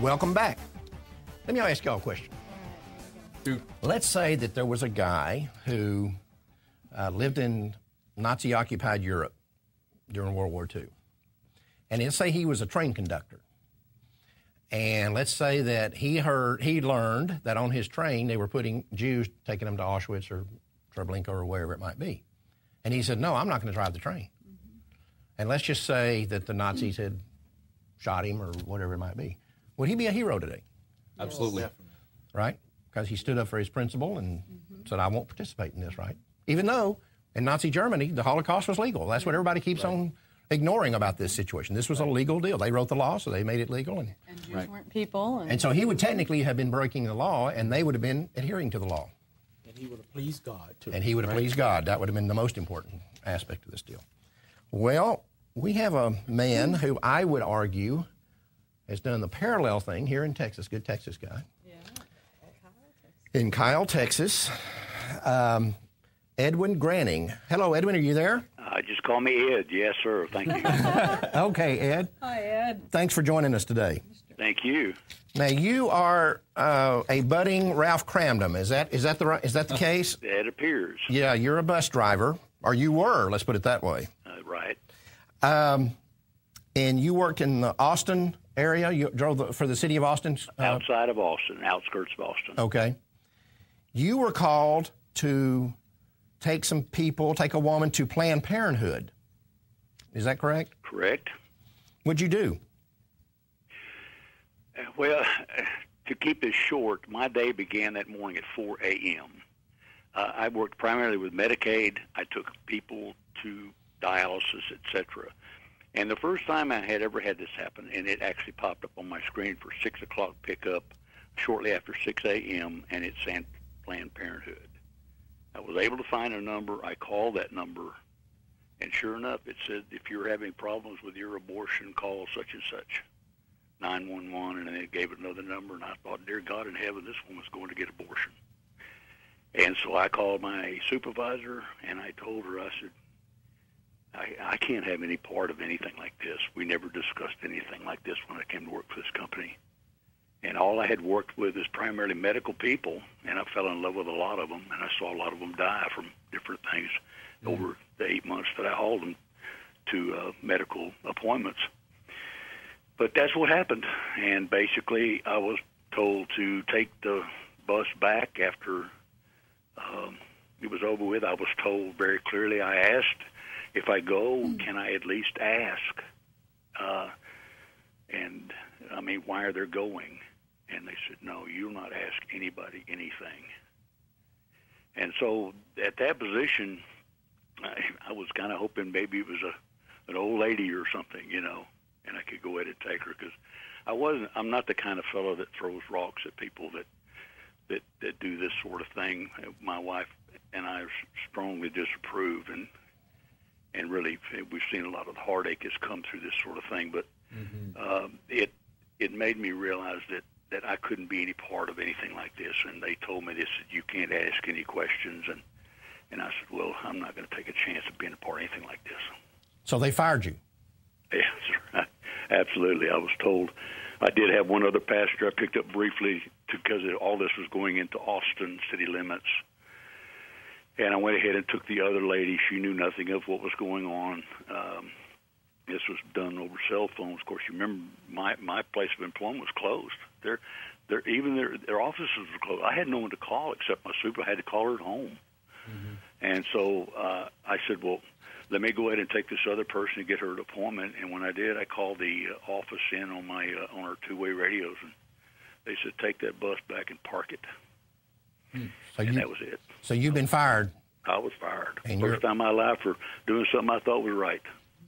Welcome back. Let me ask y'all a question. Let's say that there was a guy who lived in Nazi-occupied Europe during World War II. And let's say he was a train conductor. And let's say that he learned that on his train they were putting Jews, taking them to Auschwitz or Treblinka or wherever it might be. And he said, no, I'm not going to drive the train. And let's just say that the Nazis had shot him or whatever it might be. Would he be a hero today? Absolutely. Yes. Right? Because he stood up for his principle and said, I won't participate in this, right? Even though in Nazi Germany, the Holocaust was legal. That's what everybody keeps on ignoring about this situation. This was a legal deal. They wrote the law, so they made it legal. And Jews weren't people. And so he would technically have been breaking the law, and they would have been adhering to the law. And he would have pleased God, too. And he would have pleased God. That would have been the most important aspect of this deal. Well, we have a man who I would argue has done the parallel thing here in Texas. Good Texas guy. Yeah, in Kyle, Texas. Edwin Granning. Hello, Edwin. Are you there? Just call me Ed. Yes, sir. Thank you. Okay, Ed. Hi, Ed. Thanks for joining us today. Thank you. Now, you are a budding Ralph Cramdon. Is that the case? It appears. Yeah, you're a bus driver, or you were. Let's put it that way. Right. And you worked in the Austin area. You drove for the city of Austin. Outside of Austin, outskirts of Austin. Okay. You were called to take a woman to Planned Parenthood. Is that correct? Correct. What'd you do? Well, to keep this short, my day began that morning at 4 a.m. I worked primarily with Medicaid. I took people to dialysis, etc. And the first time I had ever had this happen, and it actually popped up on my screen for 6 o'clock pickup shortly after 6 a.m., and it said Planned Parenthood. I was able to find a number. I called that number, and sure enough, it said, if you're having problems with your abortion, call such and such, 911, and then it gave another number, and I thought, dear God in heaven, this woman's going to get abortion. And so I called my supervisor, and I told her, I said, I can't have any part of anything like this. We never discussed anything like this when I came to work for this company. And all I had worked with is primarily medical people, and I fell in love with a lot of them, and I saw a lot of them die from different things over the 8 months that I hauled them to medical appointments. But that's what happened, and basically I was told to take the bus back after it was over with. I was told very clearly, I asked, if I go, can I at least ask? And I mean, why are they going? And they said, no, you'll not ask anybody anything. And so at that position, I was kind of hoping maybe it was an old lady or something, you know, and I could go ahead and take her, because I'm not the kind of fellow that throws rocks at people that do this sort of thing. My wife and I strongly disapprove, and really we've seen a lot of the heartache has come through this sort of thing. But it made me realize that I couldn't be any part of anything like this. And they told me this, that you can't ask any questions. And I said, well, I'm not going to take a chance of being a part of anything like this. So they fired you? Yes, absolutely. I was told. I did have one other passenger I picked up briefly because all this was going into Austin city limits. And I went ahead and took the other lady. She knew nothing of what was going on. This was done over cell phones. Of course, you remember my place of employment was closed. Their offices were closed. I had no one to call except my supervisor. I had to call her at home. And so I said, well, let me go ahead and take this other person and get her an appointment. And when I did, I called the office in on our two-way radios, and they said, take that bus back and park it. And that was it. So you've been fired? I was fired. And First time in my life for doing something I thought was right.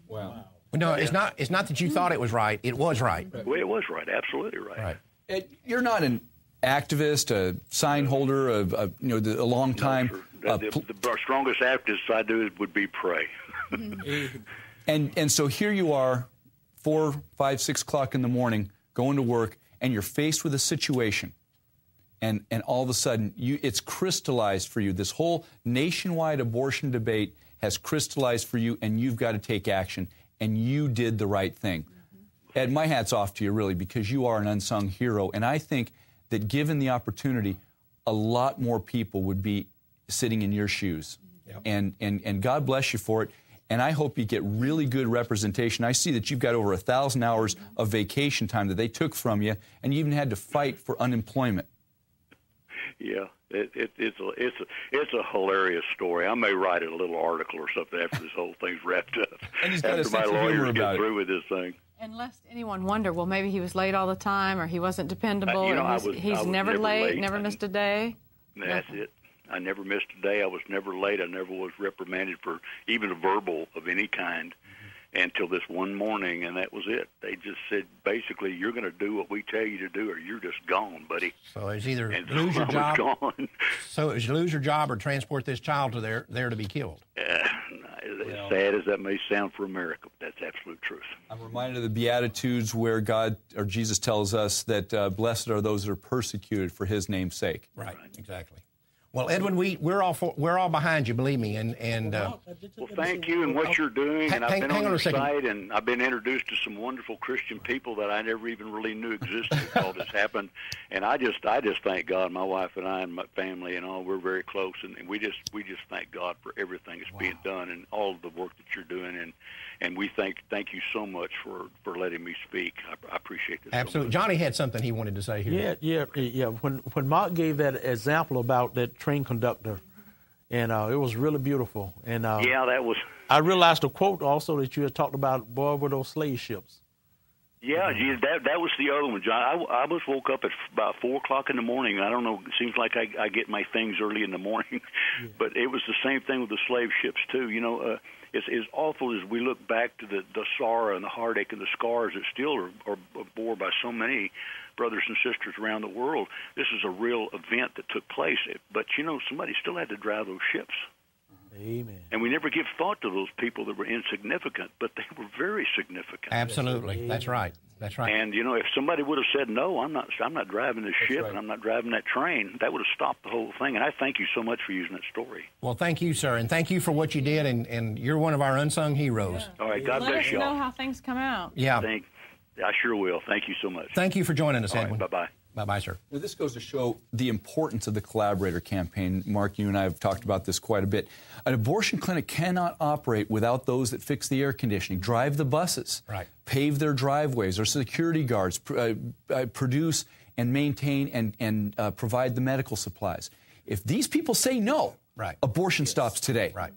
Wow. No, it's not that you thought it was right. It was right. Well, it was right. Absolutely right. Ed, you're not an activist, a sign holder, a long time. No, the strongest activist I do would be pray. And so here you are, 4, 5, 6 o'clock in the morning, going to work, and you're faced with a situation. And all of a sudden, it's crystallized for you. This whole nationwide abortion debate has crystallized for you, and you've got to take action. And you did the right thing. Ed, my hat's off to you, really, because you are an unsung hero. And I think that given the opportunity, a lot more people would be sitting in your shoes. Yep. And God bless you for it. And I hope you get really good representation. I see that you've got over 1,000 hours of vacation time that they took from you, and you even had to fight for unemployment. Yeah, it's a hilarious story. I may write a little article or something after this whole thing's wrapped up. And he's got after my lawyers get through with this thing. And lest anyone wonder, well, maybe he was late all the time, or he wasn't dependable, he's I was never late, late. never missed a day. That's it. I never missed a day. I was never late. I never was reprimanded for even a verbal of any kind until this one morning, and that was it. They just said, basically, you're going to do what we tell you to do, or you're just gone, buddy. So it's either lose your job. Gone. So it's lose your job or transport this child to there to be killed. As sad as that may sound for America, that's absolute truth. I'm reminded of the Beatitudes where God or Jesus tells us that blessed are those that are persecuted for His name's sake. Right. Exactly. Well, Edwin, we're all behind you, believe me, and well, thank you and what you're doing. And I've been on your site, and I've been introduced to some wonderful Christian people that I never even really knew existed until all this happened. And I just thank God. My wife and I and my family and all, we're very close, and we just thank God for everything that's being done and all of the work that you're doing. And we thank you so much for letting me speak. I appreciate this. Absolutely. So Johnny had something he wanted to say here. Yeah. When Mark gave that example about that train conductor, and it was really beautiful. And yeah, that was. I realized a quote also that you had talked about, boy, with those slave ships. Yeah, that was the other one, John. I was woke up at about 4 o'clock in the morning. I don't know. It seems like I get my things early in the morning, but it was the same thing with the slave ships too. You know, it's as awful as we look back to the sorrow and the heartache and the scars that still are bore by so many brothers and sisters around the world. This is a real event that took place, but you know, somebody still had to drive those ships. Amen. And we never give thought to those people that were insignificant, but they were very significant. Absolutely. Yes, That's right. That's right. And, you know, if somebody would have said, no, I'm not driving this ship, right. and I'm not driving that train, that would have stopped the whole thing. And I thank you so much for using that story. Well, thank you, sir, and thank you for what you did, and you're one of our unsung heroes. Yeah. All right, God Let bless us y'all. know how things come out. Yeah. I sure will. Thank you so much. Thank you for joining us, All Edwin. right, bye-bye. Bye-bye, sir. Now, this goes to show the importance of the collaborator campaign. Mark, you and I have talked about this quite a bit. An abortion clinic cannot operate without those that fix the air conditioning, drive the buses, right, pave their driveways, or security guards, produce and maintain and provide the medical supplies. If these people say no, right, abortion stops today. Right.